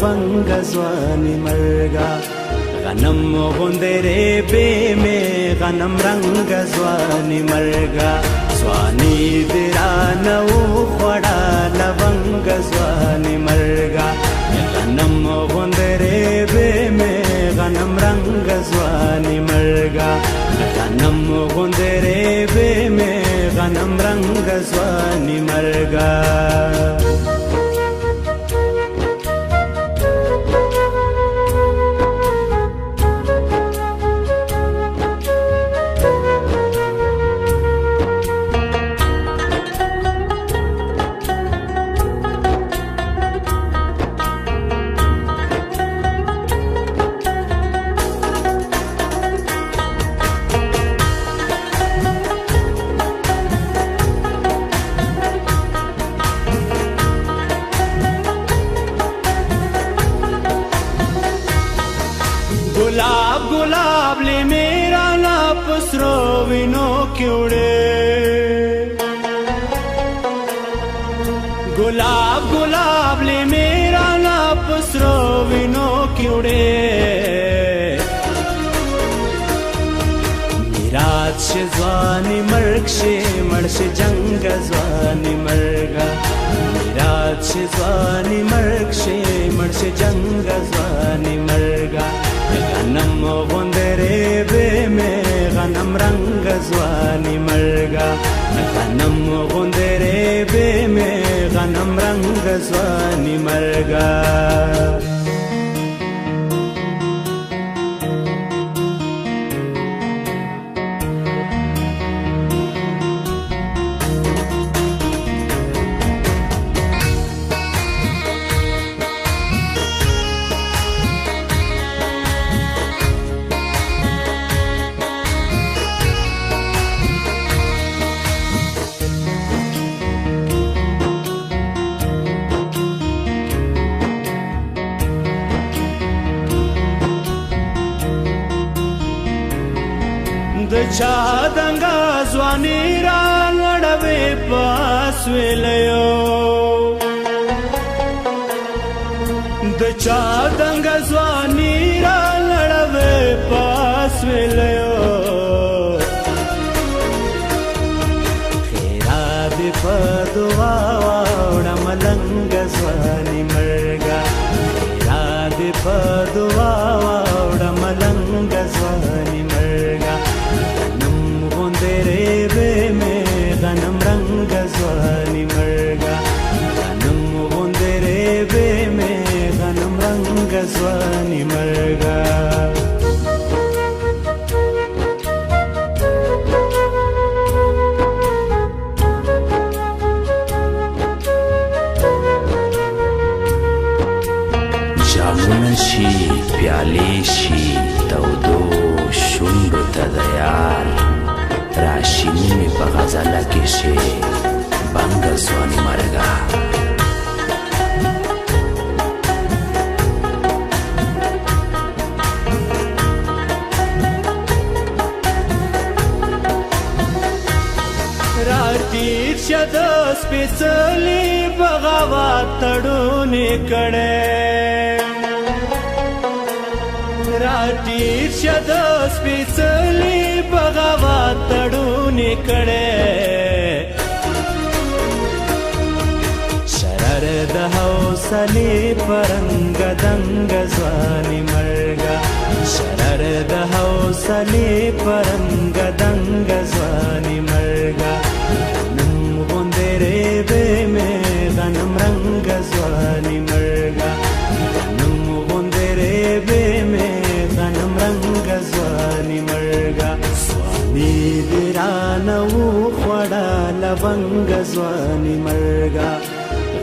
لونګ ځواني مرګا غنم غوندره به می غنم رنگ ځواني مرګا ځواني درانه وړا لونګ ځواني مرګا غنم غوندره به می غنم رنگ ځواني مرګا غنم غوندره به می غنم رنگ ځواني مرګا गुलाब गुलाब ले मेरा ना पसरो विनो क्योड़े गुलाब गुलाब ले मेरा ना पसरो विनो क्योड़े मिराज से ज़वानी मर्ग से मर्श जंग ज़वानी मर्गा मिराज से ज़वानी मर्ग से मर्श जंग ज़वानी मर्गा غنم غوندره به می غنم رنگ ځواني مرګا غنم غوندره به می غنم رنگ ځواني مرګا د چا دنګا ځواني را لړوي پاس ویلو د چا دنګا ځواني را لړوي پاس ویلو خیرات په دعا وړه ملنګ ځواني مرګا خیرات په دعا وړه ملنګ ځواني مرګا غنم رنگ ځواني مرګا غنم غوندره به می غنم رنگ ځواني مرګا جامونه شي پیالې شي تودو شونډو ته د یار راشینی می په غزله کې شي بنګ ځواني مرګا راټیر شد سپېڅلي بغاوت تړونې کړې راټیر شد سپېڅلي بغاوت تړونې کړې شرر د حوصلې پرنګ دنګ ځواني مرګا شرر د حوصلې پرنګ دنګ ځواني مرګا غنم غوندره به می غنم رنګ ځواني مرګا غنم غوندره به می غنم رنګ ځواني مرګا ځواني درانه وړه لونګ ځواني مرګا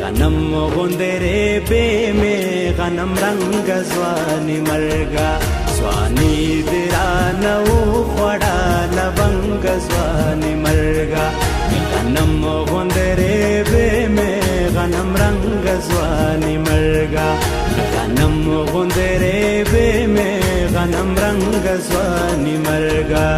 غنم غوندره به می غنم رنگ ځواني مرګا ځواني درانه وړه لونګ ځواني مرګا غنم غوندره به می غنم رنگ ځواني مرګا غنم غوندره به می غنم رنگ ځواني مرګا